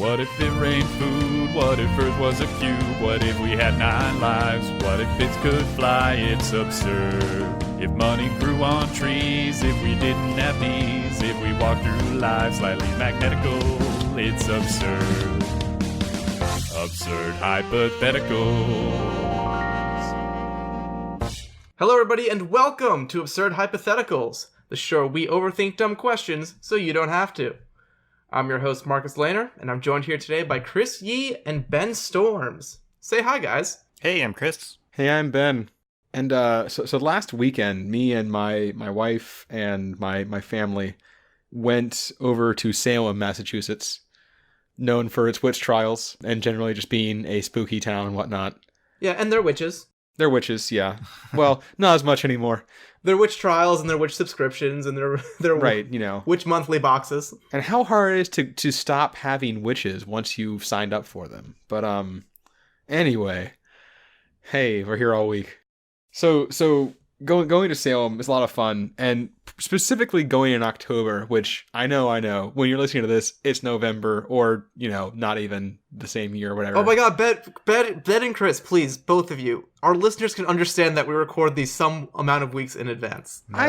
What if it rained food? What if Earth was a cube? What if we had 9 lives? What if bits could fly? It's absurd. If money grew on trees, if we didn't have knees, if we walked through life slightly magnetical, it's absurd. Absurd Hypotheticals. Hello everybody and welcome to Absurd Hypotheticals, the show where we overthink dumb questions so you don't have to. I'm your host Marcus Lehner, and I'm joined here today by Chris Yee and Ben Storms. Say hi, guys. Hey, I'm Chris. Hey, I'm Ben. And so last weekend, me and my wife and my family went over to Salem, Massachusetts, known for its witch trials and generally just being a spooky town and whatnot. Yeah, and they're witches. They're witches, yeah. Well, not as much anymore. They're witch trials and they're witch subscriptions and they're right, you know, witch monthly boxes. And how hard it is to stop having witches once you've signed up for them. But anyway, hey, we're here all week. So going to Salem is a lot of fun, and specifically going in October, which I know when you're listening to this, it's November, or not even the same year or whatever. Oh my God, Ben and Chris, please, both of you, our listeners can understand that we record these some amount of weeks in advance. No.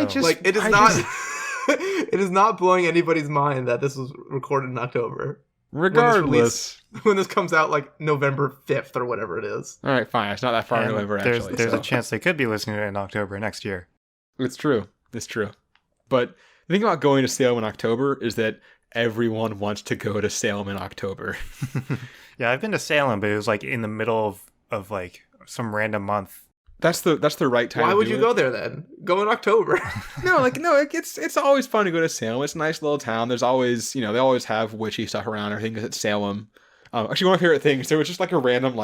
It is not blowing anybody's mind that this was recorded in October. Regardless, when this comes out like November 5th or whatever it is. All right, fine. It's not that far in November, actually. There's a chance they could be listening to it in October next year. It's true. But the thing about going to Salem in October is that everyone wants to go to Salem in October. Yeah, I've been to Salem, but it was like in the middle of like some random month. That's the right time. Why would you go there then? Go in October. No, it's always fun to go to Salem. It's a nice little town. There's always, they always have witchy stuff around. Everything is at Salem. Actually, one of my favorite things, there was just like a random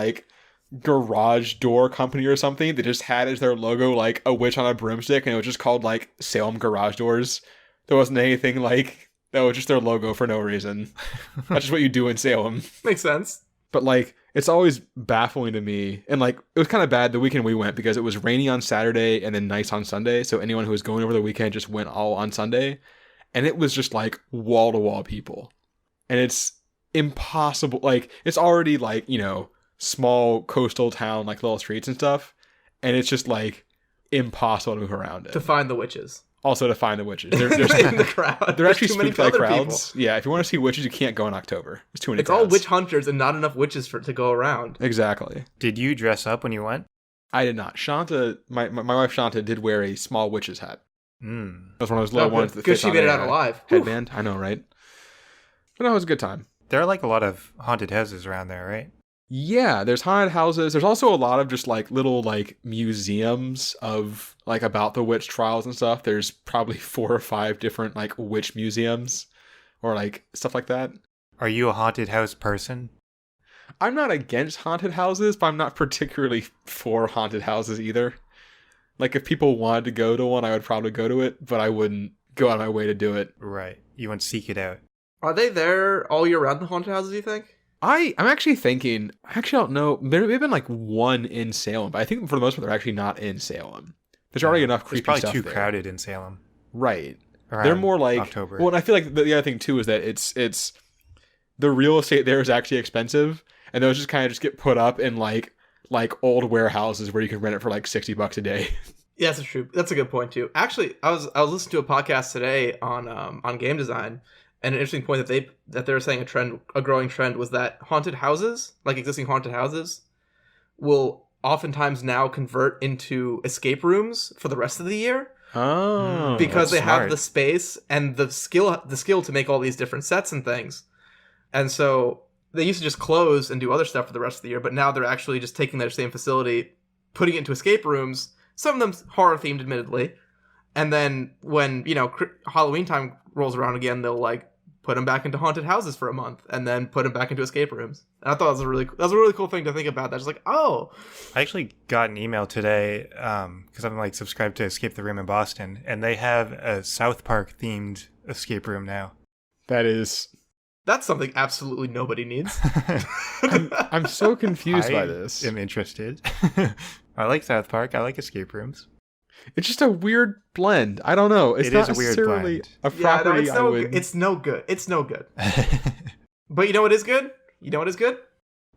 garage door company or something that just had as their logo like a witch on a broomstick, and it was just called like Salem Garage Doors. There wasn't anything that was just their logo for no reason. That's just what you do in Salem. Makes sense. But it's always baffling to me. And it was kind of bad the weekend we went because it was rainy on Saturday and then nice on Sunday. So anyone who was going over the weekend just went all on Sunday. And it was just wall to wall people. And it's impossible. It's already small coastal town, little streets and stuff. And it's just impossible to move around it. To find the witches. Also to find the witches. There's in the crowd. They're actually too many spooked by crowds. people. Yeah, if you want to see witches, you can't go in October. There's too many It's crowds. all witch hunters and not enough witches to go around. Exactly. Did you dress up when you went? I did not. Shanta, my wife Shanta, did wear a small witch's hat. Mm. That was one of those little ones that because fits she on made it a out alive. headband. I know, right? But no, it was a good time. There are a lot of haunted houses around there, right? Yeah, there's haunted houses. There's also a lot of just little museums of about the witch trials and stuff. There's probably 4 or 5 different witch museums or stuff like that. Are you a haunted house person? I'm not against haunted houses, but I'm not particularly for haunted houses either. If people wanted to go to one, I would probably go to it, but I wouldn't go out of my way to do it. Right. You wouldn't seek it out. Are they there all year round, the haunted houses, you think? I'm actually thinking, I actually don't know, there may have been one in Salem, but I think for the most part they're actually not in Salem. There's already enough creepy stuff there. It's probably too crowded in Salem. Right. Around they're more October. Well, and I feel the other thing too is that it's the real estate there is actually expensive, and those just kind of just get put up in old warehouses where you can rent it for $60 a day. Yeah, that's true. That's a good point too. Actually, I was listening to a podcast today on game design. And an interesting point that they were saying a growing trend was that haunted houses, existing haunted houses, will oftentimes now convert into escape rooms for the rest of the year. Oh, because they smart. have the space and the skill to make all these different sets and things. And so they used to just close and do other stuff for the rest of the year, but now they're actually just taking their same facility, putting it into escape rooms. Some of them horror themed, admittedly. And then when, Halloween time rolls around again, they'll put them back into haunted houses for a month and then put them back into escape rooms. And I thought that was a really cool thing to think about. That's just oh. I actually got an email today because I'm subscribed to Escape the Room in Boston, and they have a South Park themed escape room now. That's something absolutely nobody needs. I'm so confused by this. I'm interested. I like South Park. I like escape rooms. It's just a weird blend. I don't know. It's not necessarily a property I would... It's no good. It's no good. But you know what is good? You know what is good?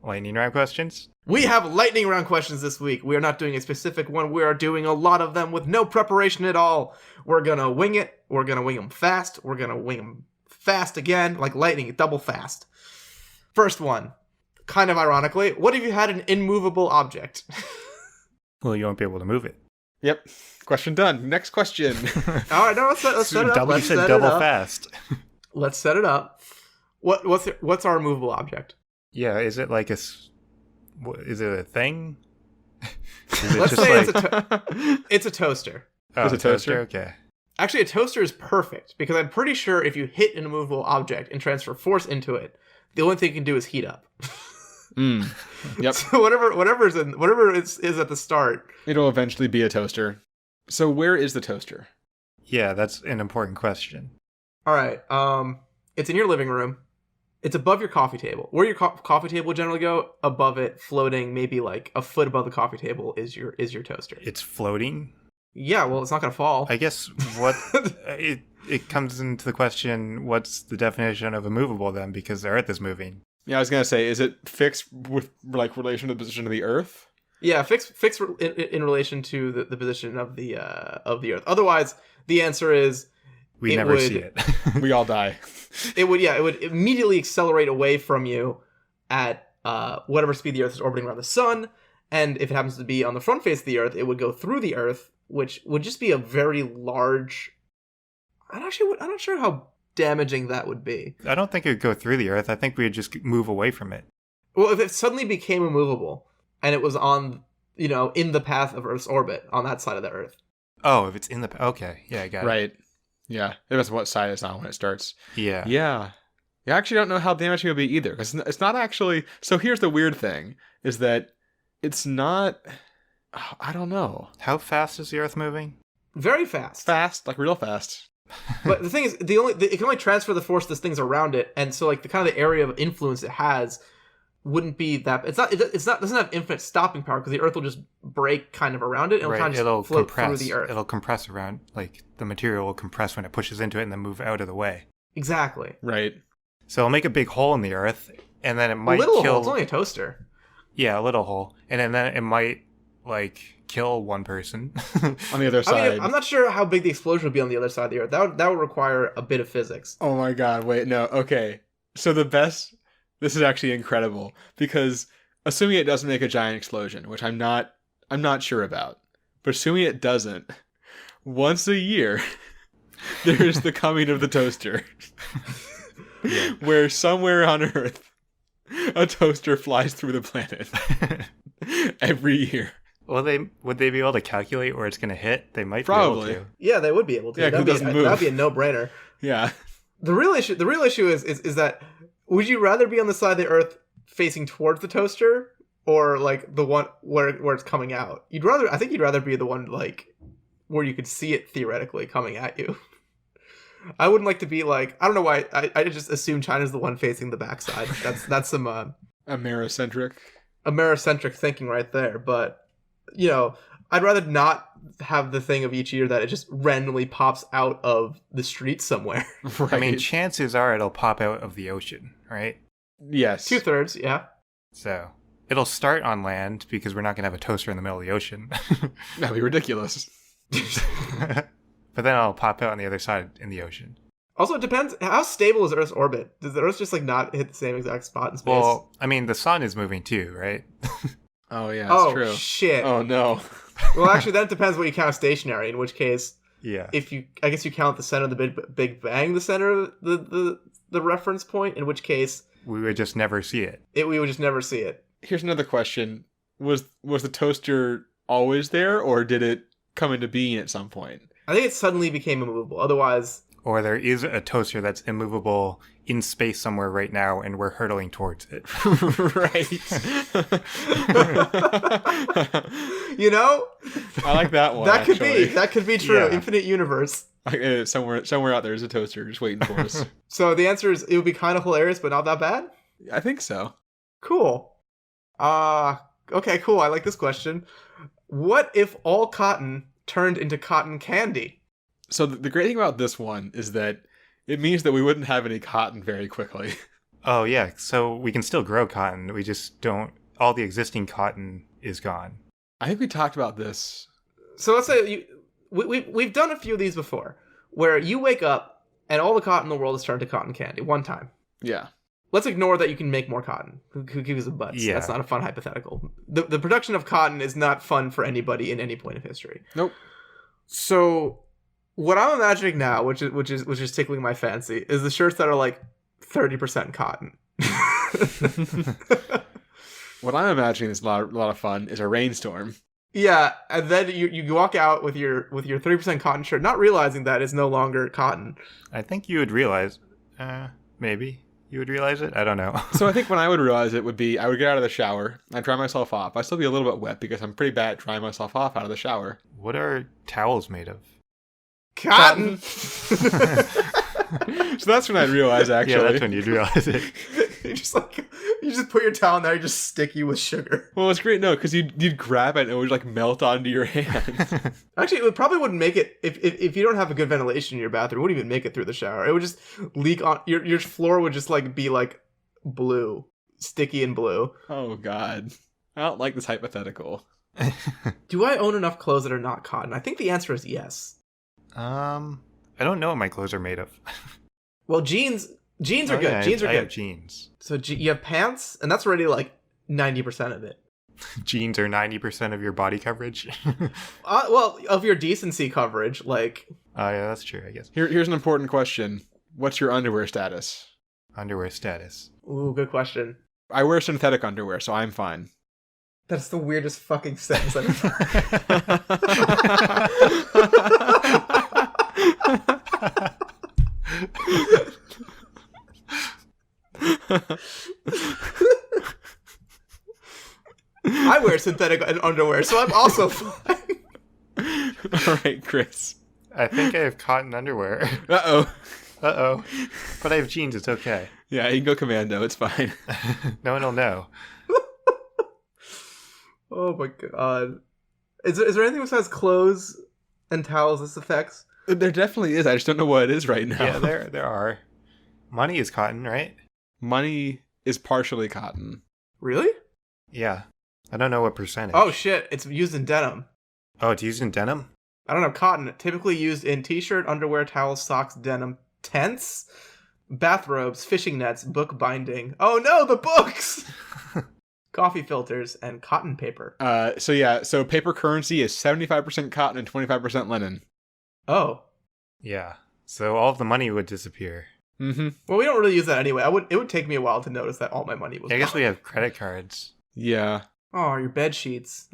Lightning round questions? We have lightning round questions this week. We are not doing a specific one. We are doing a lot of them with no preparation at all. We're going to wing it. We're going to wing them fast. We're going to wing them fast again, like lightning, double fast. First one, kind of ironically, what if you had an immovable object? Well, you won't be able to move it. Yep. Question done. Next question. All right, no, let's set it up. You said double fast. Let's set it up. What's our immovable object? Yeah, is it like is it a thing? Is it Let's just say it's a toaster. Oh, It's a toaster? Okay. Actually, a toaster is perfect because I'm pretty sure if you hit an immovable object and transfer force into it, the only thing you can do is heat up. Yep. So whatever is at the start. It'll eventually be a toaster. So where is the toaster? Yeah, that's an important question. All right. It's in your living room. It's above your coffee table. Where your coffee table would generally go, above it, floating, maybe like a foot above the coffee table, is your toaster. It's floating. Yeah, well, it's not gonna fall. I guess what it comes into the question, what's the definition of immovable then? Because the Earth is moving. Yeah, I was gonna say, is it fixed with like relation to the position of the Earth? Yeah, fixed in relation to the position of the Earth. Otherwise, the answer is We never see it. We all die. it would immediately accelerate away from you at whatever speed the Earth is orbiting around the sun, and if it happens to be on the front face of the Earth, it would go through the Earth, which would just be a very large. I'm not sure how damaging that would be. I don't think it would go through the Earth. I think we would just move away from it. Well, if it suddenly became immovable and it was on, in the path of Earth's orbit on that side of the Earth. Oh, if it's in the... Okay, yeah, I got it. Right. Yeah. It depends on what side it's on when it starts. Yeah. Yeah. I actually don't know how damaging it would be either, because it's not actually... So here's the weird thing, is that it's not... I don't know. How fast is the Earth moving? Very fast. Fast, like real fast. But the thing is, it can only transfer the force to things around it, and so like the kind of the area of influence it has wouldn't be that. It doesn't have infinite stopping power because the Earth will just break kind of around it and kind of float compress. through the Earth. It'll compress around, like the material will compress when it pushes into it and then move out of the way. Exactly. Right. So it'll make a big hole in the Earth, and then it might a little kill. hole. It's only a toaster. Yeah, a little hole, and then it might kill one person. On the other side. I mean, I'm not sure how big the explosion would be on the other side of the Earth. That would require a bit of physics. Oh my god, wait, no, okay. So this is actually incredible, because assuming it doesn't make a giant explosion, which I'm not sure about, but assuming it doesn't, once a year, there's the coming of the toaster. Where somewhere on Earth, a toaster flies through the planet. Every year. Would they be able to calculate where it's going to hit? They might Probably. be able to. Yeah, they would be able to. Yeah, 'cause it doesn't move. That'd be a no-brainer. Yeah. The real issue is that would you rather be on the side of the Earth facing towards the toaster or like the one where it's coming out? I think you'd rather be the one like where you could see it theoretically coming at you. I wouldn't like to be like, I don't know why I just assume China's the one facing the backside. That's some Americentric thinking right there, but I'd rather not have the thing of each year that it just randomly pops out of the street somewhere. Right. I mean, chances are it'll pop out of the ocean, right? Yes. 2/3, yeah. So it'll start on land because we're not going to have a toaster in the middle of the ocean. That'd be ridiculous. But then it'll pop out on the other side in the ocean. Also, it depends. How stable is Earth's orbit? Does the Earth just like not hit the same exact spot in space? Well, I mean, the sun is moving too, right? Oh, yeah, that's true. Oh, shit. Oh, no. Well, actually, that depends what you count stationary, in which case, Yeah. I guess you count the center of the Big Bang, the center of the reference point, in which case... We would just never see it. We would just never see it. Here's another question. Was the toaster always there, or did it come into being at some point? I think it suddenly became immovable. Otherwise... Or there is a toaster that's immovable in space somewhere right now, and we're hurtling towards it. Right. I like that one. That could be true. Yeah. Infinite universe. Somewhere out there is a toaster just waiting for us. So the answer is it would be kind of hilarious, but not that bad? I think so. Cool. Okay, cool. I like this question. What if all cotton turned into cotton candy? So the great thing about this one is that it means that we wouldn't have any cotton very quickly. Oh, yeah. So we can still grow cotton. We just don't. All the existing cotton is gone. I think we talked about this. So let's say we've done a few of these before, where you wake up and all the cotton in the world is turned to cotton candy one time. Yeah. Let's ignore that you can make more cotton. Who gives a butts? Yeah. That's not a fun hypothetical. The production of cotton is not fun for anybody in any point of history. Nope. So what I'm imagining now, which is tickling my fancy, is the shirts that are like 30% cotton. What I'm imagining is a lot of fun is a rainstorm. Yeah, and then you walk out with your 30% cotton shirt, not realizing that it's no longer cotton. I think you would realize. Maybe you would realize it. I don't know. So I think when I would realize it would be I would get out of the shower, I'd dry myself off. I'd still be a little bit wet because I'm pretty bad at drying myself off out of the shower. What are towels made of? Cotton. So that's when I'd realize, actually. Yeah, that's when you'd realize it. you just put your towel in there, you're just sticky with sugar. Well, it's great, no, because you'd grab it and it would like melt onto your hand. Actually, it probably wouldn't make it if you don't have a good ventilation in your bathroom. It wouldn't even make it through the shower. It would just leak on your floor. Would just like be like blue, sticky and blue. Oh God, I don't like this hypothetical. Do I own enough clothes that are not cotton? I think the answer is yes. I don't know what my clothes are made of. Well, jeans are good. Yeah, Jeans are I good. have jeans. So you have pants, and that's already like 90% of it. Jeans are 90% of your body coverage. Well, of your decency coverage, like. Oh, yeah, that's true, I guess. Here's an important question. What's your underwear status? Underwear status. Ooh, good question. I wear synthetic underwear, so I'm fine. That's the weirdest fucking sentence I've I wear synthetic underwear, so I'm also fine. All right, Chris. I think I have cotton underwear. Uh-oh. Uh-oh. But I have jeans, it's okay. Yeah, you can go commando. It's fine. No one will know. Oh my god. Is there anything besides clothes and towels this affects? There definitely is. I just don't know what it is right now. Yeah, there are. Money is cotton, right? Money is partially cotton. Really? Yeah. I don't know what percentage. Oh shit, it's used in denim. Oh, it's used in denim? I don't know, cotton. Typically used in t-shirt, underwear, towels, socks, denim, tents, bathrobes, fishing nets, book binding. Oh no, the books! Coffee filters, and cotton paper. So paper currency is 75% cotton and 25% linen. Oh. Yeah. So all of the money would disappear. Mm-hmm. Well, we don't really use that anyway. It would take me a while to notice that all my money was I guess gone. we have credit cards. Yeah. Oh, your bed sheets.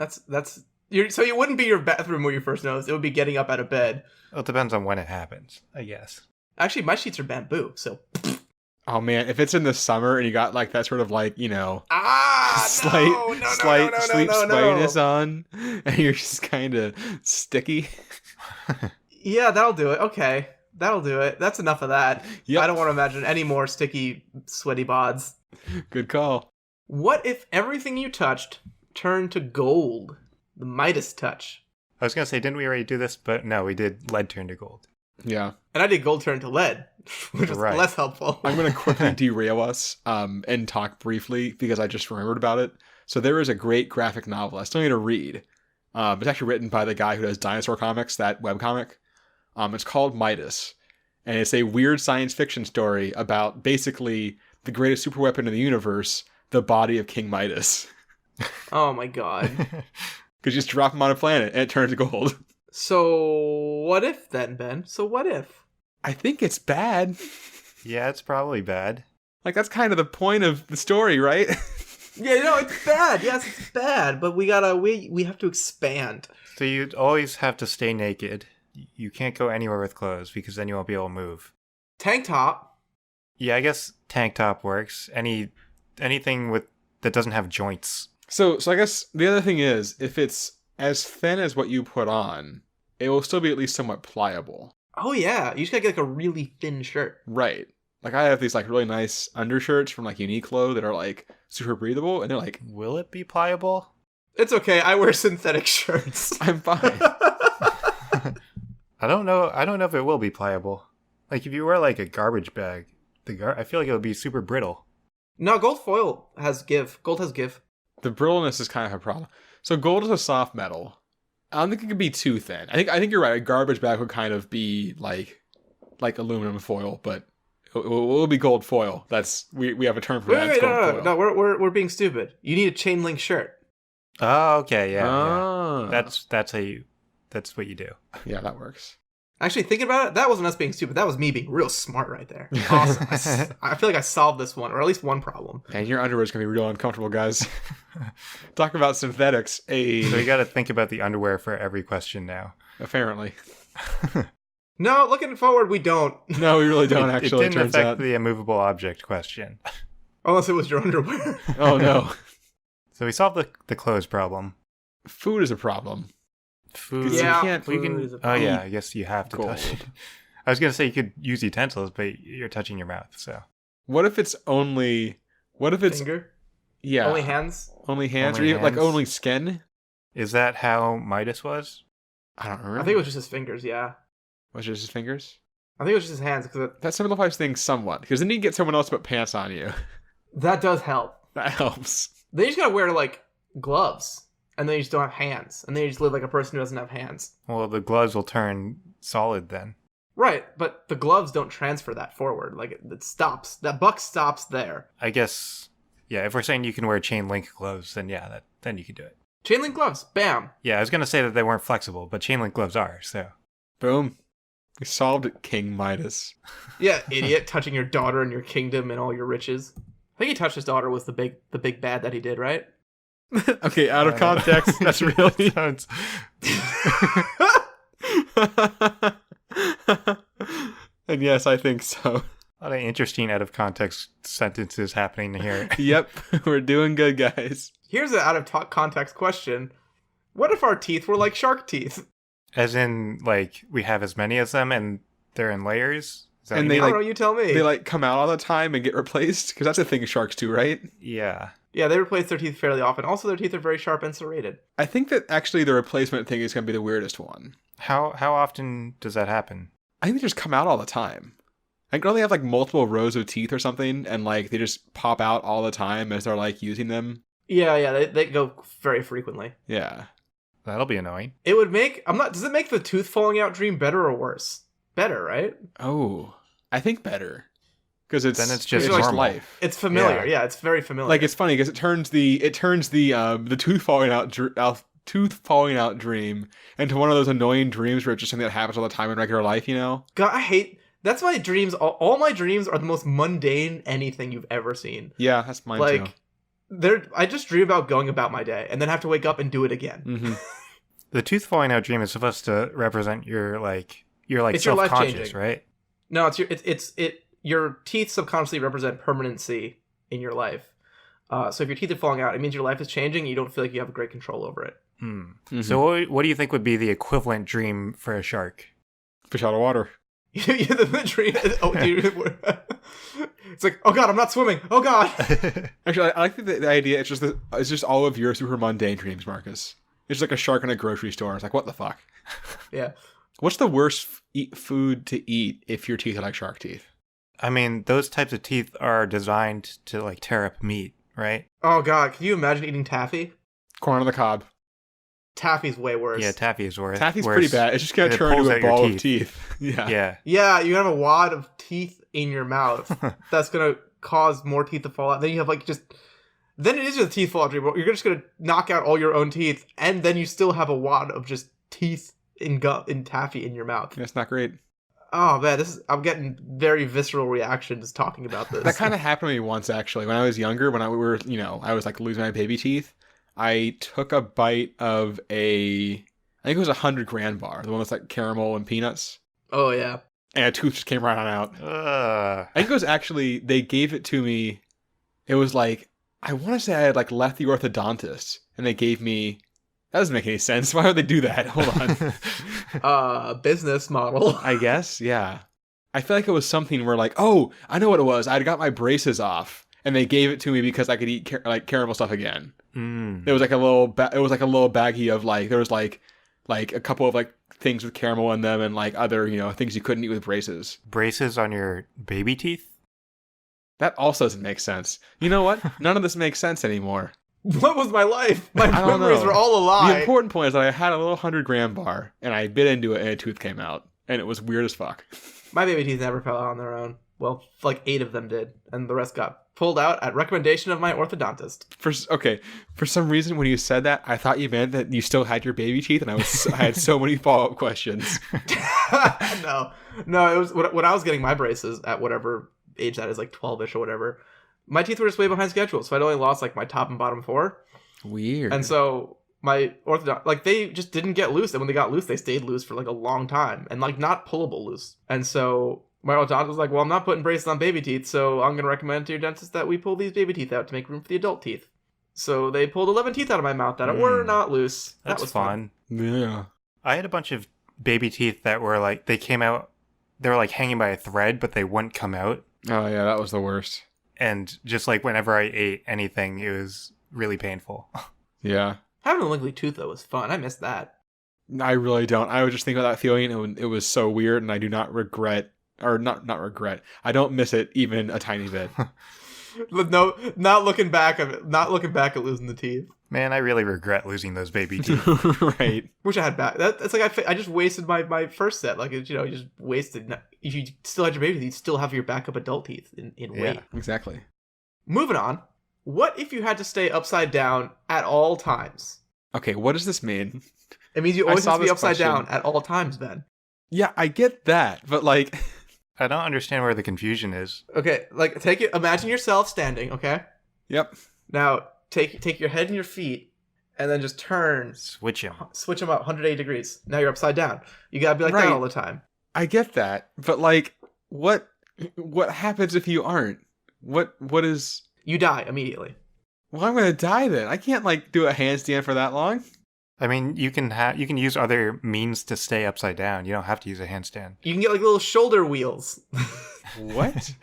So you wouldn't be your bathroom when you first noticed. It would be getting up out of bed. Well, it depends on when it happens, I guess. Actually, my sheets are bamboo, so. Oh man, if it's in the summer and you got like that sort of like, you know, slight sleep spikiness on, and you're just kind of sticky. Yeah, that'll do it. Okay, that'll do it. That's enough of that. Yep. I don't want to imagine any more sticky, sweaty bods. Good call. What if everything you touched turned to gold? The Midas touch. I was going to say, didn't we already do this? But no, we did lead turn to gold. Yeah. And I did gold turn to lead, which is Right. less helpful. I'm going to quickly derail us and talk briefly because I just remembered about it. So there is a great graphic novel I still need to read. It's actually written by the guy who does Dinosaur Comics, that webcomic. It's called Midas. And it's a weird science fiction story about basically the greatest superweapon in the universe, the body of King Midas. Oh my god. Because you just drop him on a planet and it turns to gold. So what if then, Ben? So what if? I think it's bad. Yeah, it's probably bad. Like, that's kind of the point of the story, right? Yeah, no, it's bad. Yes, it's bad. But we have to expand. So you always have to stay naked. You can't go anywhere with clothes because then you won't be able to move. Tank top. Yeah, I guess tank top works. Anything that doesn't have joints. So I guess the other thing is, if it's as thin as what you put on, it will still be at least somewhat pliable. Oh yeah, you just gotta get like a really thin shirt. Right. Like, I have these like really nice undershirts from like Uniqlo that are like super breathable, and they're like, Will it be pliable? It's okay. I wear synthetic shirts. I'm fine. I don't know if it will be pliable. Like if you wear like a garbage bag, I feel like it would be super brittle. No, gold foil has give. Gold has give. The brittleness is kind of a problem. So gold is a soft metal. I don't think it could be too thin. I think you're right. A garbage bag would kind of be like aluminum foil, but it'll be gold foil. We have a term for that. Wait, It's gold foil. no. We're being stupid. You need a chain link shirt. Oh, okay, yeah. Ah. That's what you do. Yeah, that works. Actually, thinking about it, that wasn't us being stupid. That was me being real smart right there. Awesome. I feel like I solved this one, or at least one problem. And your underwear is gonna be real uncomfortable, guys. Talk about synthetics. So you got to think about the underwear for every question now. Apparently. No, looking forward, we don't. No, we really don't. Actually, it didn't turns affect out. the immovable object question. Unless it was your underwear. Oh no, So we solved the clothes problem. food is a problem. Food. Yeah, can't- food we can. is a Oh problem. yeah, I guess you have to Gold. touch it. I was gonna say you could use utensils, but you're touching your mouth. So What if it's only? What if it's Finger? yeah? Only hands? Only hands, Only or even like hands. only skin? is that how Midas was? I don't remember. I think it was just his fingers, yeah. Was it just his fingers? I think it was just his hands, because That simplifies things somewhat, because then you can get someone else to put pants on you. that does help. That helps. Then you just gotta wear, like, gloves, and then you just don't have hands, and then you just live like a person who doesn't have hands. Well, the gloves will turn solid then. Right, but the gloves don't transfer that forward. Like, it stops. That buck stops there. I guess. Yeah, if we're saying you can wear chain link gloves, then yeah, then you can do it. Chain link gloves, bam. Yeah, I was gonna say that they weren't flexible, but chain link gloves are. So Boom. We solved it, King Midas. Yeah, idiot, touching your daughter and your kingdom and all your riches. I think he touched his daughter was the big bad that he did, right? Okay, out of context, that's really. sounds. And yes, I think so. A lot of interesting out of context sentences happening here. Yep, we're doing good, guys. Here's an out of context question. What if our teeth were like shark teeth? As in, like, we have as many as them and they're in layers? Is that And what they, you I mean? don't know, you tell me. They like come out all the time and get replaced, because that's a thing sharks do, right? Yeah. Yeah, they replace their teeth fairly often. Also, their teeth are very sharp and serrated. I think that actually the replacement thing is going to be the weirdest one. How often does that happen? I think they just come out all the time. Like, don't they have like multiple rows of teeth or something, and like they just pop out all the time as they're like using them? Yeah, they go very frequently. Yeah. That'll be annoying. It would make does it make the tooth falling out dream better or worse? Better, right? Oh, I think better, because it's Then it's just like normal. life. It's familiar. Yeah. Yeah, it's very familiar. Like, it's funny because it turns the tooth falling out dream into one of those annoying dreams where it's just something that happens all the time in regular life, you know? God, I hate. That's my dreams. All my dreams are the most mundane anything you've ever seen. Yeah, that's mine Like, too. I just dream about going about my day and then have to wake up and do it again. Mm-hmm. The tooth falling out dream is supposed to represent your It's your life self-conscious, changing. right? No, your teeth subconsciously represent permanency in your life. So if your teeth are falling out, it means your life is changing. And you don't feel like you have great control over it. Mm-hmm. So what do you think would be the equivalent dream for a shark? Fish out of water. The dream. Oh, dude, it's like, oh god, I'm not swimming. Oh god. Actually, I like the idea. It's just all of your super mundane dreams, Marcus. It's like a shark in a grocery store. It's like, what the fuck? Yeah. What's the worst food to eat if your teeth are like shark teeth? I mean, those types of teeth are designed to like tear up meat, right? Oh god, can you imagine eating taffy? Corn on the cob. Taffy's way worse. Yeah, taffy is worse. Taffy's pretty bad. It's just gonna it turn pulls into a out your ball of teeth. teeth. Yeah. Yeah. Yeah, you have a wad of teeth in your mouth. That's gonna cause more teeth to fall out. Then you have then it is just a teeth fallout dream. You're just gonna knock out all your own teeth, and then you still have a wad of just teeth in taffy in your mouth. That's not great. Oh man, I'm getting very visceral reactions talking about this. That kind of happened to me once, actually. When I was younger, I was like losing my baby teeth. I took a bite of I think it was 100 grand bar, the one with like caramel and peanuts, Oh yeah. and a tooth just came right on out. Ugh. I think it was actually, they gave it to me. It was like, I want to say I had like left the orthodontist, and they gave me. That doesn't make any sense. Why would they do that? Hold on. Business model. I guess, yeah. I feel like it was something where like, oh, I know what it was. I'd got my braces off, and they gave it to me because I could eat caramel stuff again. There was like a little, it was like a little baggie of like, there was like a couple of like things with caramel in them and like other, things you couldn't eat with braces. Braces on your baby teeth? That also doesn't make sense. You know what? None of this makes sense anymore. What was my life? My I don't memories know. were all a lie. The important point is that I had a little 100-gram bar, and I bit into it, and a tooth came out, and it was weird as fuck. My baby teeth never fell out on their own. Well, like 8 of them did, and the rest got pulled out at recommendation of my orthodontist. For some reason, when you said that, I thought you meant that you still had your baby teeth, and I had so many follow-up questions. No, it was when I was getting my braces at whatever age that is, like 12ish or whatever. My teeth were just way behind schedule, so I'd only lost like my top and bottom 4. Weird. And so my orthodontist, like, they just didn't get loose, and when they got loose, they stayed loose for like a long time, and like not pullable loose. And so my orthodontist was like, well, I'm not putting braces on baby teeth, so I'm going to recommend to your dentist that we pull these baby teeth out to make room for the adult teeth. So they pulled 11 teeth out of my mouth that were not loose. That's that was fun. Yeah. I had a bunch of baby teeth that were like, they came out, they were like hanging by a thread, but they wouldn't come out. Oh, yeah, that was the worst. And just like whenever I ate anything, it was really painful. Yeah. Having a wiggly tooth, though, was fun. I missed that. I really don't. I was just thinking about that feeling, and it was so weird, and I do not regret, or not regret. I don't miss it even a tiny bit. But no, not looking back at losing the teeth. Man, I really regret losing those baby teeth. Right. Wish I had back. That's like I just wasted my first set. Like, you just wasted. If you still had your baby teeth, you'd still have your backup adult teeth in weight. Yeah. Exactly. Moving on. What if you had to stay upside down at all times? Okay, what does this mean? It means you I always saw have to be this upside question. down at all times, Ben. Yeah, I get that, but like... I don't understand where the confusion is. Okay, like imagine yourself standing, okay? Yep. Now, take your head and your feet, and then just Switch them. switch them up 180 degrees. Now you're upside down. You gotta be like Right. that all the time. I get that, but like, what happens if you aren't? What is... You die immediately. Well, I'm gonna die then. I can't like do a handstand for that long. I mean, you can use other means to stay upside down. You don't have to use a handstand. You can get like little shoulder wheels. What?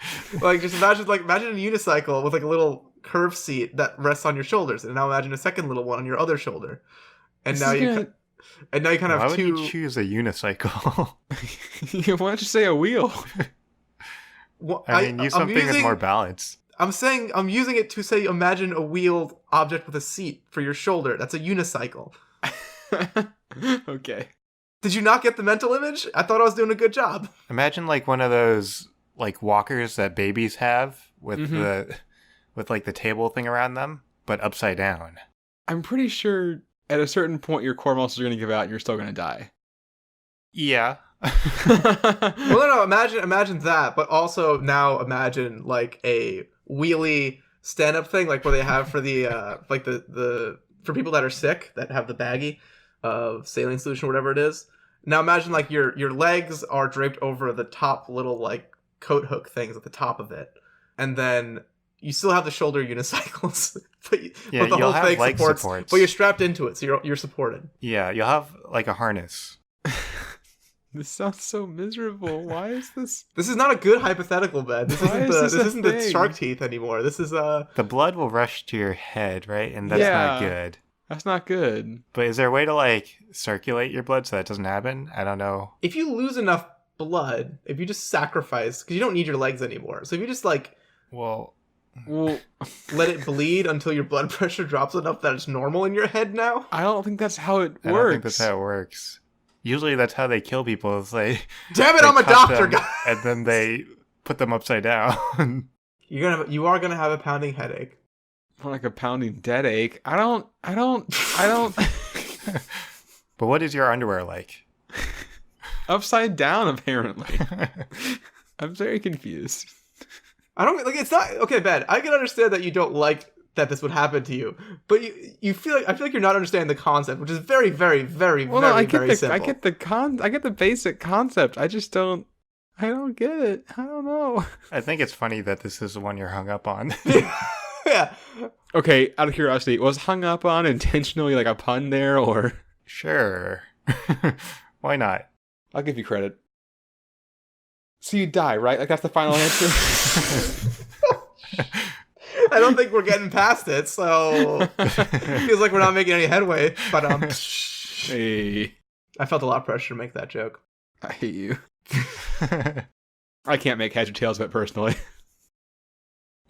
Like, just imagine a unicycle with like a little curved seat that rests on your shoulders, and now imagine a second little one on your other shoulder. And now you kind Why of have would two. you choose a unicycle? Why don't you say a wheel? Well, I mean, use something with more balance. I'm saying I'm using it to say imagine a wheeled object with a seat for your shoulder. That's a unicycle. Okay. Did you not get the mental image? I thought I was doing a good job. Imagine like one of those like walkers that babies have with Mhm. with like the table thing around them, but upside down. I'm pretty sure at a certain point your core muscles are gonna give out and you're still gonna die. Yeah. Well, no, imagine that, but also now imagine like a wheelie stand-up thing, like where they have for the like the for people that are sick that have the baggie of saline solution or whatever it is. Now imagine like your legs are draped over the top little like coat hook things at the top of it, and then you still have the shoulder unicycles, but the you'll whole have thing leg supports, supports. but you're strapped into it, so you're supported. Yeah, you'll have like a harness. This sounds so miserable. Why is this? This is not a good hypothetical, Ben. This Why isn't is the this a isn't the thing? shark teeth anymore. This is The blood will rush to your head, right? And that's Yeah. not good. That's not good. But is there a way to like circulate your blood so that doesn't happen? I don't know. if you lose enough blood, if you just sacrifice, because you don't need your legs anymore. So if you just like Well, Well, let it bleed until your blood pressure drops enough that it's normal in your head now. I don't think that's how it works. I don't think that's how it works. Usually that's how they kill people. Is they Damn it, they I'm a cut doctor, them, guy. and then they put them upside down. You are gonna have a pounding headache. More like a pounding dead ache. I don't. But what is your underwear like? Upside down, apparently. I'm very confused. I don't like. It's not okay, Ben. I can understand that you don't like that this would happen to you, but you feel like I feel like you're not understanding the concept, which is very, very, very, Well, very, no, I get very the simple. I get the basic concept. I just don't. I don't get it. I don't know. I think it's funny that this is the one you're hung up on. Yeah. Okay, out of curiosity, was hung up on intentionally like a pun there, or Sure. Why not? I'll give you credit. So you die, right? Like that's the final answer. I don't think we're getting past it, so feels like we're not making any headway. But Hey, I felt a lot of pressure to make that joke. I hate you. I can't make heads or tails of it personally.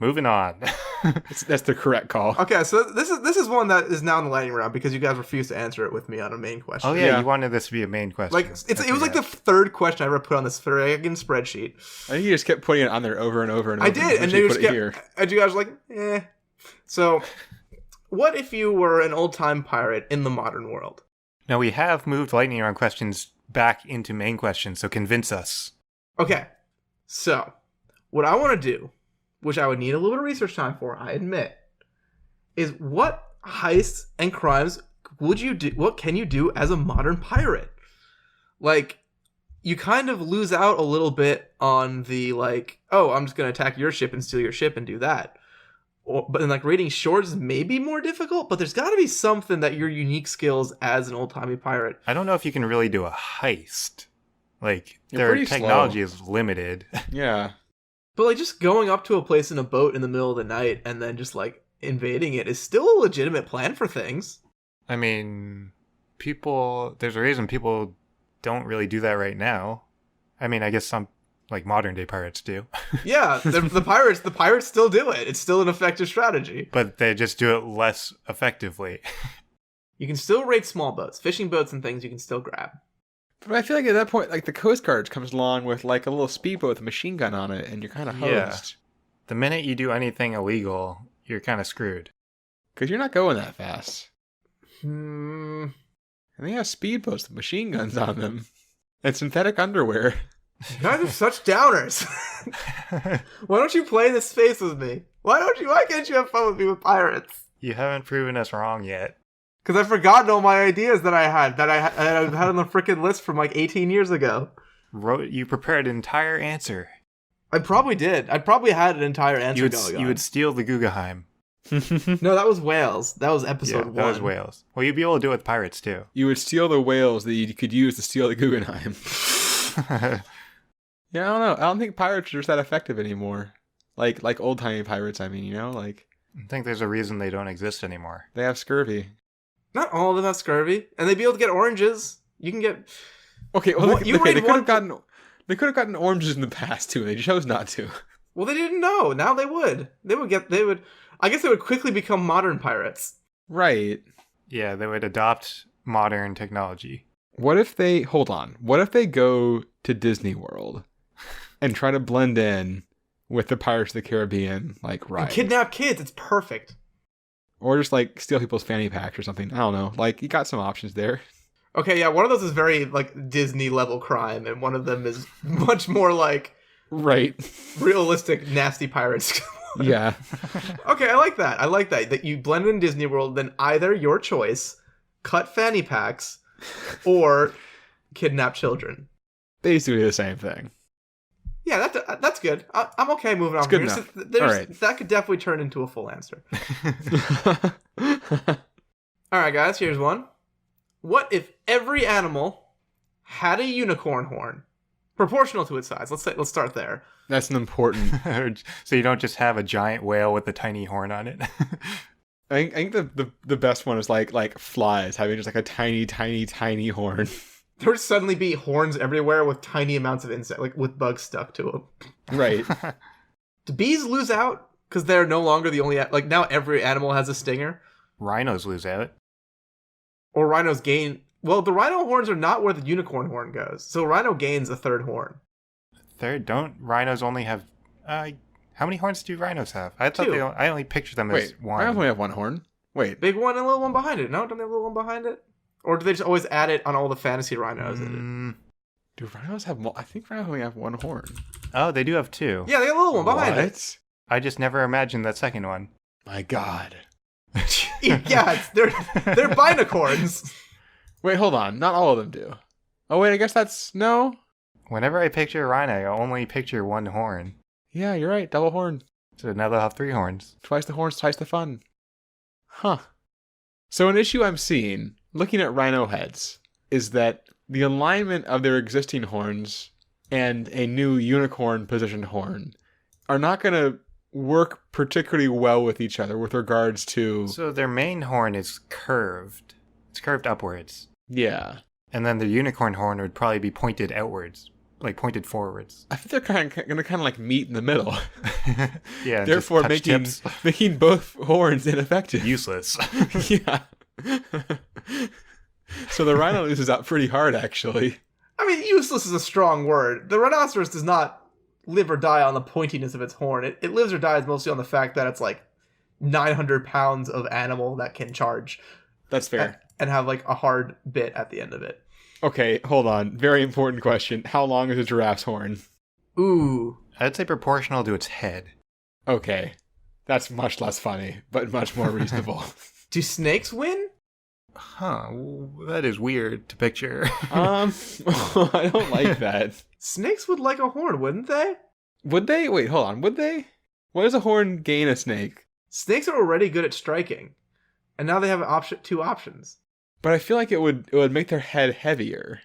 Moving on. That's the correct call. Okay, so this is one that is now in the lightning round because you guys refused to answer it with me on a main question. Oh yeah, Yeah. you wanted this to be a main question. Like it was like the third question I ever put on this friggin' spreadsheet. I think you just kept putting it on there over and over and over. I did, and Eventually they put just it here. and you guys were like, eh. So, what if you were an old time pirate in the modern world? Now we have moved lightning round questions back into main questions, so convince us. Okay, so what I want to do, which I would need a little bit of research time for, I admit, is what heists and crimes would you do? What can you do as a modern pirate? Like, you kind of lose out a little bit on the like, oh, I'm just gonna attack your ship and steal your ship and do that. But then, like, raiding shores is maybe more difficult, but there's got to be something that your unique skills as an old-timey pirate. I don't know if you can really do a heist. Like, You're their pretty technology is limited. Yeah. But, like, just going up to a place in a boat in the middle of the night and then just, like, invading it is still a legitimate plan for things. I mean, there's a reason people don't really do that right now. I mean, I guess some, like, modern day pirates do. Yeah, the pirates still do it. It's still an effective strategy. But they just do it less effectively. You can still raid small boats, fishing boats and things you can still grab. But I feel like at that point, like, the Coast Guard comes along with, like, a little speedboat with a machine gun on it, and you're kind of hosed. Yeah. The minute you do anything illegal, you're kind of screwed. Because you're not going that fast. Hmm. And they have speedboats with machine guns on them. And synthetic underwear. You guys are such downers. Why don't you play in this space with me? Why can't you have fun with me with pirates? You haven't proven us wrong yet. Because I've forgotten all my ideas that I had on the frickin' list from like 18 years ago. You prepared an entire answer. I probably did. I probably had an entire answer going on. You would steal the Guggenheim. No, that was Wales. That was episode 1. That was Wales. Well, you'd be able to do it with pirates, too. You would steal the whales that you could use to steal the Guggenheim. Yeah, I don't know. I don't think pirates are just that effective anymore. Like old-timey pirates, I mean, you know? Like, I think there's a reason they don't exist anymore. they have scurvy. Not all of them have scurvy. And they'd be able to get oranges. You can get... Okay, well, Well, they you could raid have gotten oranges in the past, too, and they chose not to. Well, they didn't know. Now they would. I guess they would quickly become modern pirates. Right. Yeah, they would adopt modern technology. What if they go to Disney World and try to blend in with the Pirates of the Caribbean, like, ride? And kidnap kids. It's perfect. Or just, like, steal people's fanny packs or something. I don't know. Like, you got some options there. Okay, yeah, one of those is very, like, Disney-level crime, and one of them is much more, like, Right. realistic, nasty pirates. Yeah. Okay, I like that. That you blend in Disney World, then either your choice, cut fanny packs, or kidnap children. Basically the same thing. Yeah, that's good. I'm okay moving on. It's good from enough. here. All right. That could definitely turn into a full answer. All right, guys, here's one. What if every animal had a unicorn horn, proportional to its size? Let's start there. That's an important... So you don't just have a giant whale with a tiny horn on it. I think the best one is like flies having just like a tiny, tiny, tiny horn. There would suddenly be horns everywhere with tiny amounts of insect, like with bugs stuck to them. Right. Do bees lose out because they're no longer the only, like, now every animal has a stinger? Rhinos lose out. Or rhinos gain... Well, the rhino horns are not where the unicorn horn goes. So rhino gains a third horn. Don't rhinos only have... how many horns do rhinos have? I thought 2. I only pictured them as Wait, one. I only have one horn. Wait. Big one and a little one behind it. No, don't they have a little one behind it? Or do they just always add it on all the fantasy rhinos? Do rhinos have... I think rhinos only have one horn. Oh, they do have 2. Yeah, they have a little one behind it. What? I just never imagined that second one. My God. Yeah, they're binicorns. Wait, hold on. Not all of them do. Oh, wait, I guess that's... No? Whenever I picture a rhino, I only picture one horn. Yeah, you're right. Double horn. So now they'll have 3 horns. Twice the horns, twice the fun. Huh. So an issue I'm seeing, looking at rhino heads, is that the alignment of their existing horns and a new unicorn positioned horn are not going to work particularly well with each other with regards to... So their main horn is curved. It's curved upwards. Yeah. And then the unicorn horn would probably be pointed outwards. like pointed forwards. I think they're going to kind of like meet in the middle. Yeah. Therefore, making both horns ineffective. Useless. Yeah. So the rhino loses out pretty hard, actually. I mean, useless is a strong word. The rhinoceros does not live or die on the pointiness of its horn. It lives or dies mostly on the fact that it's like 900 pounds of animal that can charge. That's fair. And have like a hard bit at the end of it. Okay, hold on. Very important question. How long is a giraffe's horn? Ooh. I'd say proportional to its head. Okay. That's much less funny, but much more reasonable. Do snakes win? Huh. That is weird to picture. I don't like that. Snakes would like a horn, wouldn't they? Would they? Wait, hold on. Would they? What does a horn gain a snake? Snakes are already good at striking. And now they have two options. But I feel like it would make their head heavier.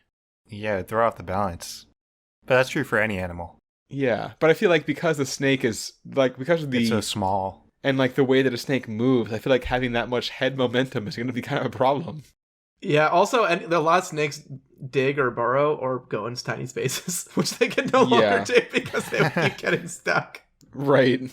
Yeah, it'd throw off the balance. But that's true for any animal. Yeah, but I feel like because the snake is like because of the It's so small. and like the way that a snake moves, I feel like having that much head momentum is going to be kind of a problem. Yeah, also, and a lot of snakes dig or burrow or go into tiny spaces, which they can no longer do because they keep getting stuck. Right.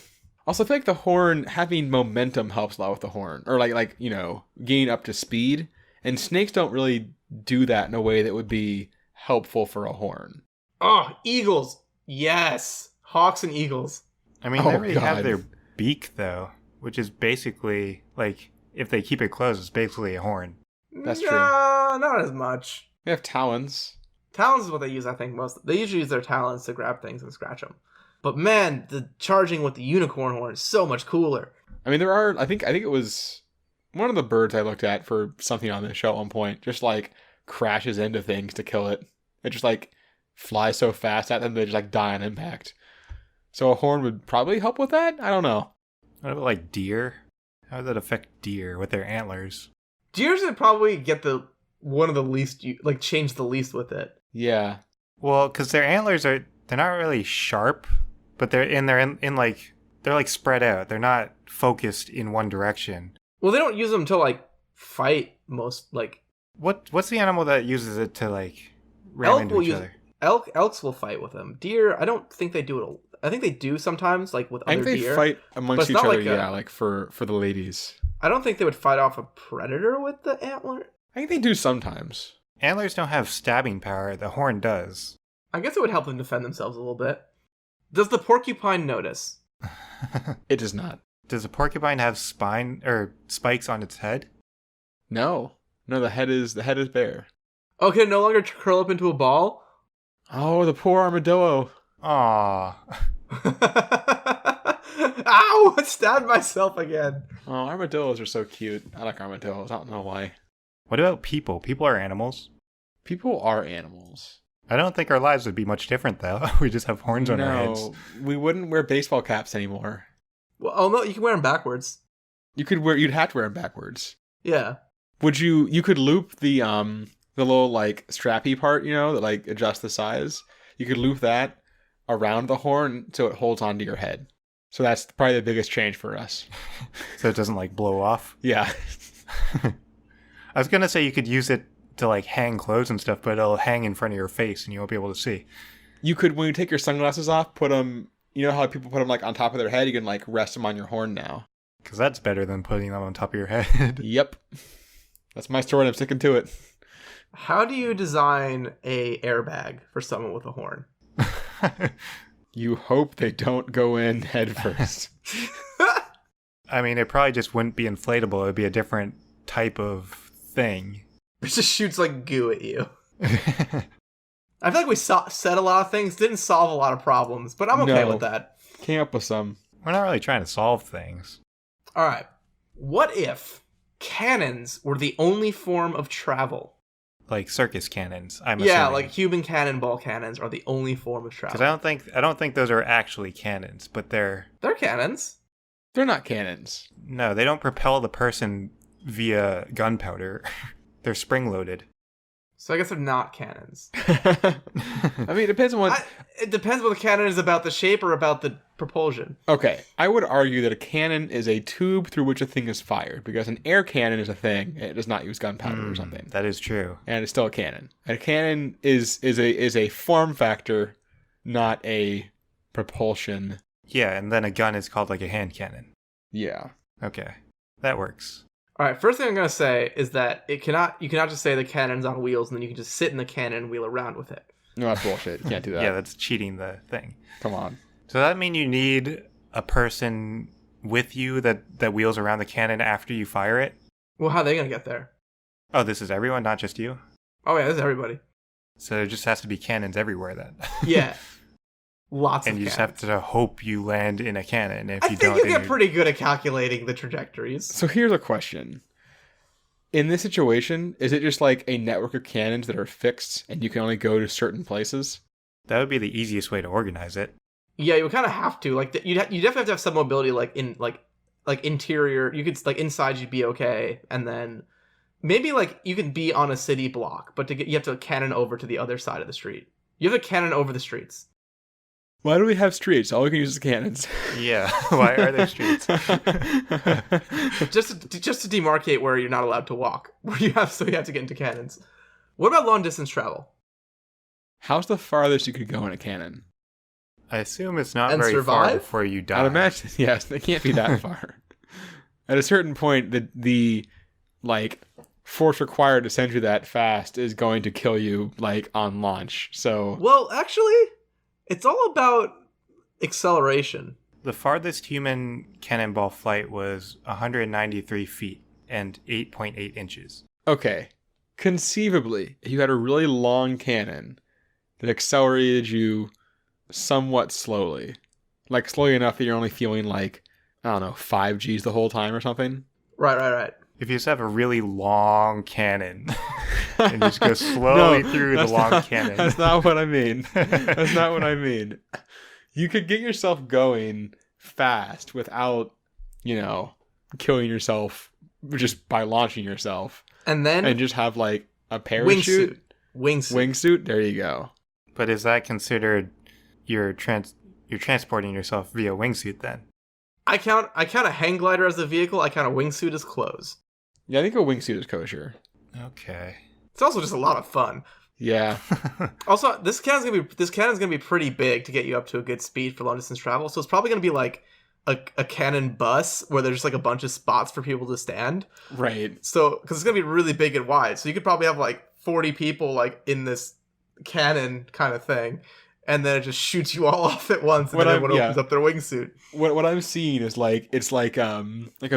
Also, I feel like the horn, having momentum helps a lot with the horn. Or like gain up to speed. And snakes don't really do that in a way that would be helpful for a horn. Oh, eagles. Yes. Hawks and eagles. I mean, they already have their beak, though, which is basically, like, if they keep it closed, it's basically a horn. That's true. Not as much. They have talons. Talons is what they use, I think, most. They usually use their talons to grab things and scratch them. But man, the charging with the unicorn horn is so much cooler. I mean, there are, I think it was one of the birds I looked at for something on this show at one point, just like crashes into things to kill it. It just like flies so fast at them they just like die on impact. So a horn would probably help with that? I don't know. What about like deer? How does that affect deer with their antlers? Deers would probably get one of the least, like change the least with it. Yeah. Well, because their antlers they're not really sharp, but they're like spread out. They're not focused in one direction. Well, they don't use them to like fight most like. What's the animal that uses it to like ram into each other? Elks will fight with them. Deer, I don't think they do it. I think they do sometimes, like with other deer. I think they fight amongst each other, like for the ladies. I don't think they would fight off a predator with the antler. I think they do sometimes. Antlers don't have stabbing power. The horn does. I guess it would help them defend themselves a little bit. Does the porcupine notice? It does not. Does a porcupine have spine or spikes on its head? No, the head is bare. Okay, no longer curl up into a ball. Oh, the poor armadillo. Aww. Ow! I stabbed myself again. Oh, armadillos are so cute. I like armadillos. I don't know why. What about people? People are animals. People are animals. I don't think our lives would be much different, though. We just have horns on our heads. No, we wouldn't wear baseball caps anymore. Well, oh no, you can wear them backwards. You'd have to wear them backwards. Yeah. You could loop the little like strappy part, that like adjusts the size. You could loop that around the horn so it holds onto your head. So that's probably the biggest change for us. So it doesn't like blow off? Yeah. I was going to say you could use it to like hang clothes and stuff, but it'll hang in front of your face and you won't be able to see. You could, when you take your sunglasses off, put them, you know how people put them like on top of their head? You can like rest them on your horn now. Because that's better than putting them on top of your head. Yep. That's my story and I'm sticking to it. How do you design a airbag for someone with a horn? You hope they don't go in head first. I mean, it probably just wouldn't be inflatable. It would be a different type of thing. It just shoots like goo at you. I feel like we said a lot of things, didn't solve a lot of problems, but I'm okay with that. Came up with some. We're not really trying to solve things. All right. What if cannons were the only form of travel? Like circus cannons, I'm Yeah, assuming. like human cannonball cannons are the only form of travel. Because I don't think those are actually cannons, but they're cannons. They're not cannons. No, they don't propel the person via gunpowder. They're spring-loaded. So I guess they're not cannons. I mean, it depends on what. It depends what the cannon is about, the shape or about the propulsion. Okay, I would argue that a cannon is a tube through which a thing is fired, because an air cannon is a thing, and it does not use gunpowder or something. That is true. And it's still a cannon. And a cannon is a form factor, not a propulsion. Yeah, and then a gun is called like a hand cannon. Yeah. Okay, that works. All right, first thing I'm going to say is that you cannot just say the cannon's on wheels and then you can just sit in the cannon and wheel around with it. No, that's bullshit. You can't do that. Yeah, that's cheating the thing. Come on. So that mean you need a person with you that wheels around the cannon after you fire it? Well, how are they going to get there? Oh, this is everyone, not just you? Oh, yeah, this is everybody. So there just has to be cannons everywhere then. Yeah. Lots of And you cannons. just have to hope you land in a cannon. If I you think don't, you then get you're- pretty good at calculating the trajectories. So here's a question. In this situation, is it just like a network of cannons that are fixed and you can only go to certain places? That would be the easiest way to organize it. Yeah, you would kind of have to. Like, you definitely have to have some mobility, like in like interior. You could like inside, you'd be okay, and then maybe like you could be on a city block, but you have to cannon over to the other side of the street. You have to cannon over the streets. Why do we have streets? All we can use is cannons. Yeah, why are there streets? just to demarcate where you're not allowed to walk, where you have to get into cannons. What about long distance travel? How's the farthest you could go in a cannon? I assume it's not And very far survive? before you die. I'd imagine, yes, they can't be that far. At a certain point, the like force required to send you that fast is going to kill you like on launch. So Well, actually, it's all about acceleration. The farthest human cannonball flight was 193 feet and 8.8 inches. okay, conceivably, if you had a really long cannon that accelerated you somewhat slowly, like slowly enough that you're only feeling like, I don't know, 5 Gs the whole time or something. Right. If you just have a really long cannon and just go slowly through the that's long not- cannon. That's not what I mean. That's not what I mean. You could get yourself going fast without, killing yourself just by launching yourself, And then and just have like a parachute, wingsuit. There you go. But is that considered you're transporting yourself via wingsuit then? I count a hang glider as a vehicle. I count a wingsuit as clothes. Yeah, I think a wingsuit is kosher. Okay. It's also just a lot of fun. Yeah. Also, this cannon's gonna be pretty big to get you up to a good speed for long distance travel. So it's probably gonna be like a cannon bus where there's just like a bunch of spots for people to stand. Right. So because it's gonna be really big and wide, so you could probably have like 40 people like in this cannon kind of thing, and then it just shoots you all off at once, and then everyone opens up their wingsuit. What I'm seeing is like it's like a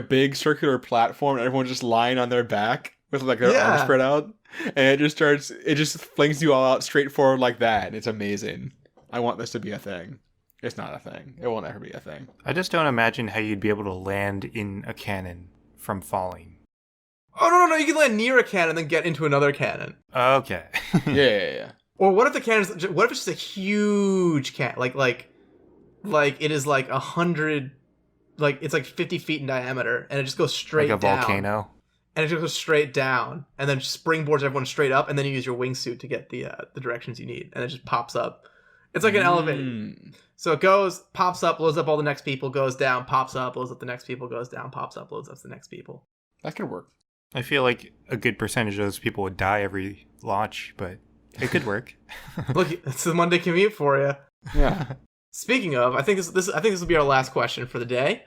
big circular platform, and everyone's just lying on their back with like their arms spread out, and it just flings you all out straight forward like that. It's amazing. I want this to be a thing. It's not a thing. It will never be a thing. I just don't imagine how you'd be able to land in a cannon from falling. Oh no! You can land near a cannon, then get into another cannon. Okay. Yeah. Or what if the cannon's? What if it's just a huge cannon? Like it is like 100, like it's like 50 feet in diameter, and it just goes straight Like a down. volcano. And it just goes straight down, and then springboards everyone straight up, and then you use your wingsuit to get the directions you need, and it just pops up. It's like an elevator. So it goes, pops up, loads up all the next people, goes down, pops up, loads up the next people, goes down, pops up, loads up the next people. That could work. I feel like a good percentage of those people would die every launch, but it could work. Look, it's the Monday commute for you. Yeah. Speaking of, I think this will be our last question for the day.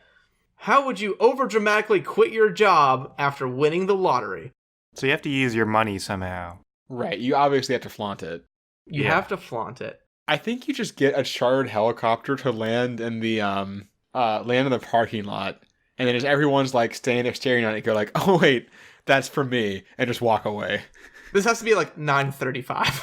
How would you overdramatically quit your job after winning the lottery? So you have to use your money somehow. Right. You obviously have to flaunt it. You have to flaunt it. I think you just get a chartered helicopter to land in the parking lot, and then as everyone's like standing there staring at it, go like, "Oh wait, that's for me," and just walk away. This has to be like 9:35.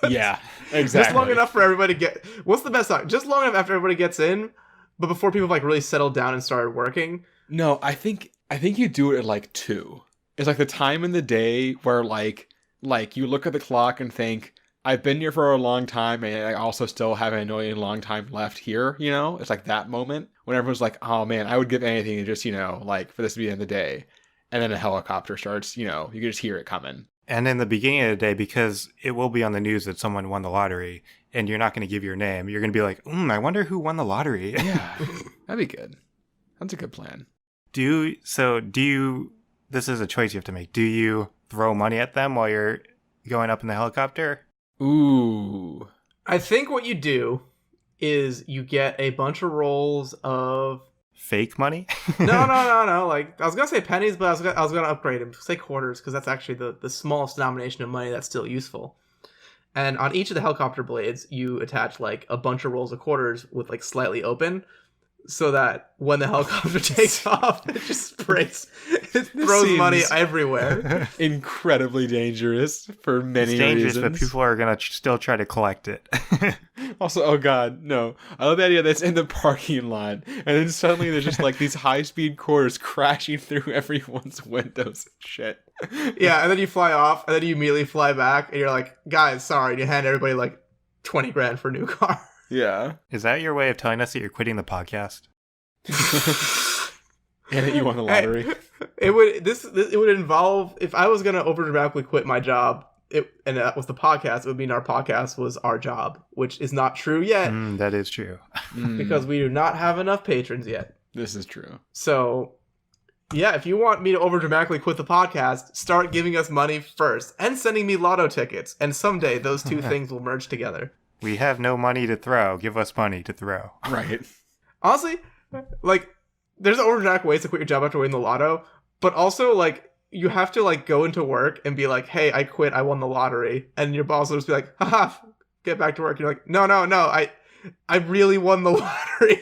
Yeah, exactly. Just long enough for everybody to get. What's the best time? Just long enough after everybody gets in, but before people like really settled down and started working. No, I think you do it at like 2. It's like the time in the day where like you look at the clock and think, I've been here for a long time, and I also still have an annoying long time left here, It's like that moment when everyone's like, oh man, I would give anything to just, like for this to be the end of the day. And then a helicopter starts, you can just hear it coming. And in the beginning of the day, because it will be on the news that someone won the lottery, and you're not going to give your name, you're going to be like, I wonder who won the lottery. Yeah, that'd be good. That's a good plan. Do you, this is a choice you have to make. Do you throw money at them while you're going up in the helicopter? Ooh. I think what you do is you get a bunch of rolls of Fake money? no. Like, I was gonna say pennies, but I was gonna upgrade them. Say quarters, because that's actually the smallest denomination of money that's still useful. And on each of the helicopter blades, you attach like a bunch of rolls of quarters with like slightly open, so that when the helicopter takes off, it just sprays, it throws money everywhere. Incredibly dangerous for many It's dangerous, reasons. but people are going to still try to collect it. Also, oh god, no. I love the idea that's in the parking lot, and then suddenly there's just like these high-speed quarters crashing through everyone's windows and shit. Yeah, and then you fly off, and then you immediately fly back, and you're like, guys, sorry, and you hand everybody like 20 grand for a new car. Yeah. Is that your way of telling us that you're quitting the podcast? And that you won the lottery. It would involve, if I was gonna overdramatically quit my job, and that was the podcast, it would mean our podcast was our job, which is not true yet That is true. because we do not have enough patrons yet. This is true. So, yeah, if you want me to overdramatically quit the podcast, start giving us money first and sending me lotto tickets, and someday those two things will merge together. We have no money to throw. Give us money to throw. Right. Honestly, like, there's overdramatic ways to quit your job after winning the lotto, but also, like, you have to, like, go into work and be like, hey, I quit, I won the lottery. And your boss will just be like, haha, get back to work. You're like, no, I really won the lottery.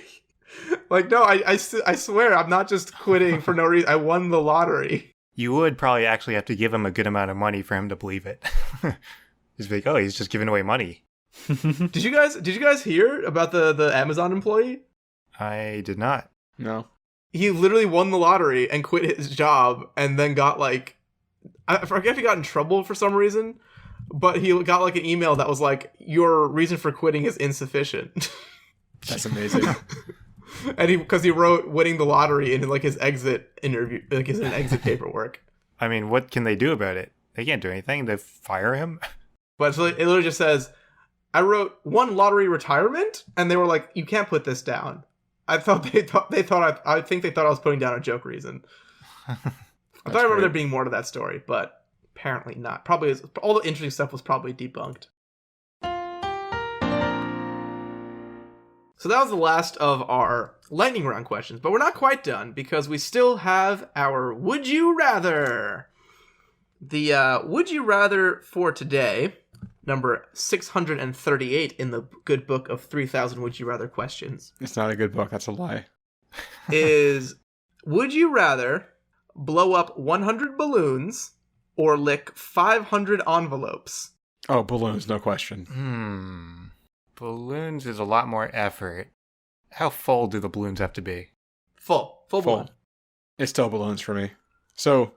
Like, no, I swear, I'm not just quitting for no reason. I won the lottery. You would probably actually have to give him a good amount of money for him to believe it. Just be like, oh, he's just giving away money. Did you guys hear about the Amazon employee? I did not. No. He literally won the lottery and quit his job, and then got like, I forget if he got in trouble for some reason, but he got like an email that was like, your reason for quitting is insufficient. That's amazing. And because he wrote winning the lottery in like his exit interview, like his exit paperwork. I mean, what can they do about it? They can't do anything. They fire him. But so it literally just says, I wrote one lottery retirement, and they were like, you can't put this down. I think they thought I was putting down a joke reason. I thought I remember there being more to that story, but apparently not. Probably all the interesting stuff was probably debunked. So that was the last of our lightning round questions, but we're not quite done because we still have our Would You Rather. The Would You Rather for today, number 638 in the good book of 3,000 Would You Rather questions, It's not a good book. That's a lie. is would you rather blow up 100 balloons or lick 500 envelopes? Oh, balloons, no question. Balloons is a lot more effort. How full do the balloons have to be? Full blown. It's still balloons for me. So,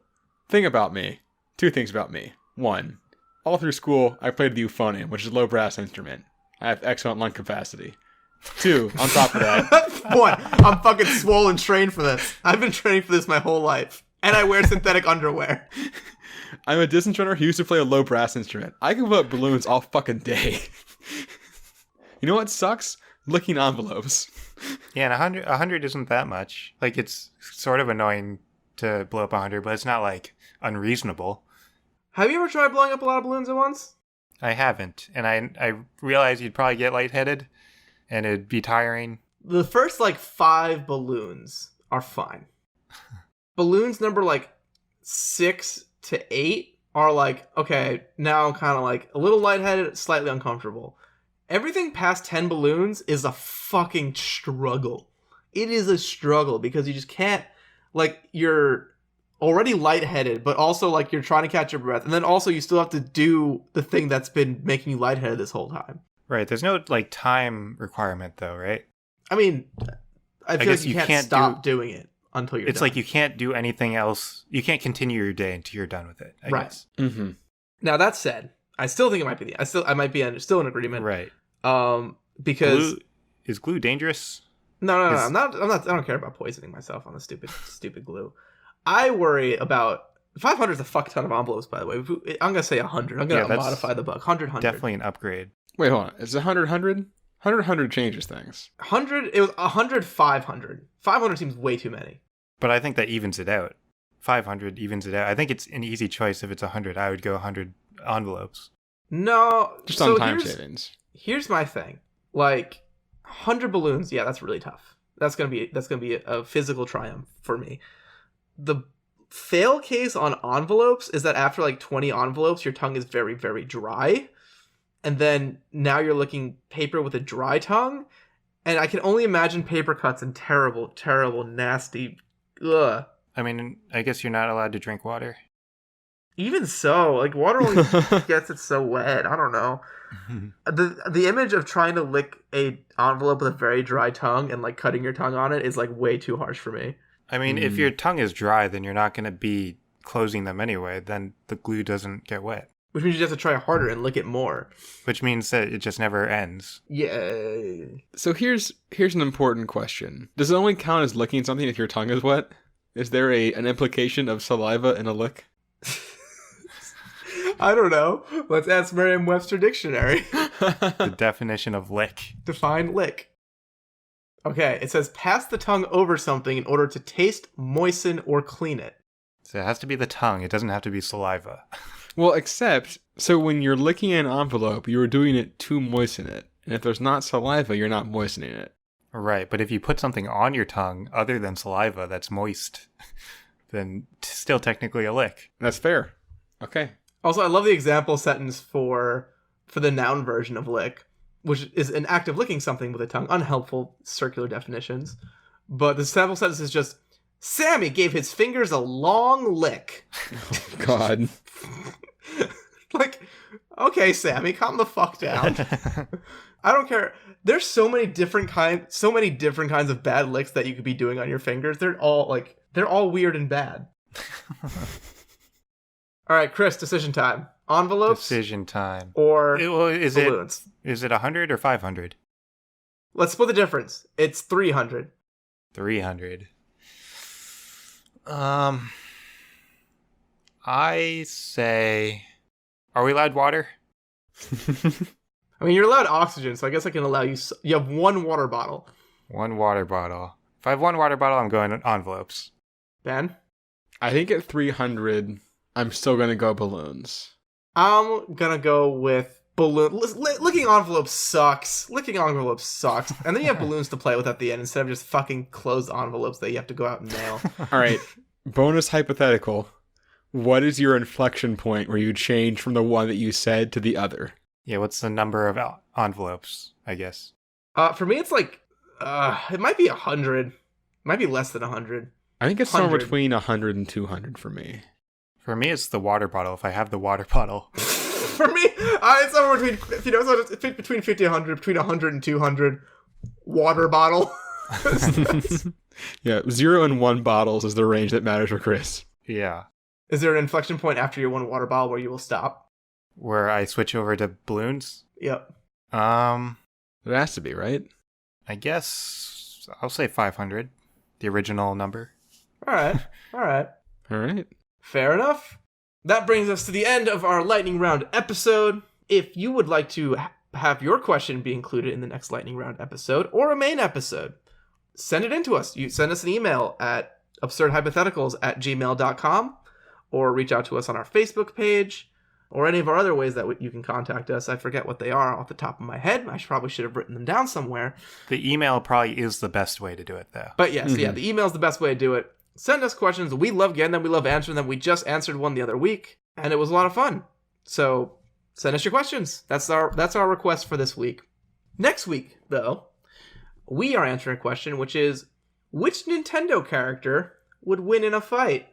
thing about me. Two things about me. One, all through school, I played the euphonium, which is a low brass instrument. I have excellent lung capacity. Two, on top of that. One, I'm fucking swollen trained for this. I've been training for this my whole life. And I wear synthetic underwear. I'm a distance runner who used to play a low brass instrument. I can put up balloons all fucking day. You know what sucks? Licking envelopes. Yeah, and 100 isn't that much. Like, it's sort of annoying to blow up 100, but it's not, like, unreasonable. Have you ever tried blowing up a lot of balloons at once? I haven't, and I realized you'd probably get lightheaded, and it'd be tiring. The first, like, 5 balloons are fine. Balloons number, like, 6 to 8 are, like, okay, now I'm kind of, like, a little lightheaded, slightly uncomfortable. Everything past 10 balloons is a fucking struggle. It is a struggle because you just can't, like, you're already lightheaded, but also, like, you're trying to catch your breath. And then also you still have to do the thing that's been making you lightheaded this whole time. Right, there's no, like, time requirement, though, right? I mean, I feel like you can't stop doing it until you're It's done. like you can't do anything else. You can't continue your day until you're done with it, I Right. guess. Mm-hmm. Now, that said, I still think it might be I might be still in agreement. Right. Because Is glue dangerous? No, I don't care about poisoning myself on the stupid glue. I worry about 500 is a fuck ton of envelopes, by the way. I'm gonna say 100. I'm gonna modify the book. 100. Definitely an upgrade. Wait, hold on. Is it 100? 100 changes things. 100. It was 100. 500. 500 seems way too many. But I think that evens it out. 500 evens it out. I think it's an easy choice if it's 100. I would go 100 envelopes. No, just on time savings. Here's my thing. Like 100 balloons. Yeah, that's really tough. That's gonna be a physical triumph for me. The fail case on envelopes is that after like 20 envelopes, your tongue is very, very dry. And then now you're licking paper with a dry tongue. And I can only imagine paper cuts and terrible, terrible, nasty. Ugh. I mean, I guess you're not allowed to drink water. Even so, like water only gets it so wet. I don't know. The image of trying to lick a envelope with a very dry tongue and like cutting your tongue on it is like way too harsh for me. I mean, if your tongue is dry, then you're not going to be closing them anyway. Then the glue doesn't get wet. Which means you have to try harder and lick it more. Which means that it just never ends. Yeah. So here's an important question. Does it only count as licking something if your tongue is wet? Is there an implication of saliva in a lick? I don't know. Let's ask Merriam-Webster Dictionary. The definition of lick. Define lick. Okay, it says pass the tongue over something in order to taste, moisten, or clean it. So it has to be the tongue. It doesn't have to be saliva. Well, except, so when you're licking an envelope, you're doing it to moisten it. And if there's not saliva, you're not moistening it. Right, but if you put something on your tongue other than saliva that's moist, then still technically a lick. That's fair. Okay. Also, I love the example sentence for the noun version of lick, which is an act of licking something with a tongue. Unhelpful circular definitions. But the sample sentence is just, Sammy gave his fingers a long lick. Oh, God. Like, okay, Sammy, calm the fuck down. I don't care. There's so many different kinds of bad licks that you could be doing on your fingers. They're all weird and bad. All right, Chris, decision time. Envelopes? Decision time. Or is balloons? Is it 100 or 500? Let's split the difference. It's 300. 300. I say, are we allowed water? I mean, you're allowed oxygen, so I guess I can allow you... You have one water bottle. One water bottle. If I have one water bottle, I'm going envelopes. Ben? I think at 300, I'm still going to go balloons. I'm going to go with balloon. Licking envelopes sucks. And then you have balloons to play with at the end instead of just fucking closed envelopes that you have to go out and mail. All right. Bonus hypothetical. What is your inflection point where you change from the one that you said to the other? Yeah, what's the number of envelopes, I guess? For me, it's like, it might be 100. It might be less than 100. I think it's somewhere between 100 and 200 for me. For me, it's the water bottle, if I have the water bottle. For me, it's somewhere between 50 and 100, between 100 and 200. Water bottle. Yeah, 0 and 1 bottles is the range that matters for Chris. Yeah. Is there an inflection point after your one water bottle where you will stop? Where I switch over to balloons? Yep. It has to be, right? I guess I'll say 500. The original number. All right. Fair enough. That brings us to the end of our lightning round episode. If you would like to have your question be included in the next lightning round episode or a main episode, send it in to us. You send us an email at absurdhypotheticals@gmail.com or reach out to us on our Facebook page or any of our other ways that you can contact us. I forget what they are off the top of my head. I probably should have written them down somewhere. The email probably is the best way to do it, though. But yes, yeah, the email is the best way to do it. Send us questions. We love getting them. We love answering them. We just answered one the other week, and it was a lot of fun. So send us your questions. That's our request for this week. Next week, though, we are answering a question, which is, which Nintendo character would win in a fight?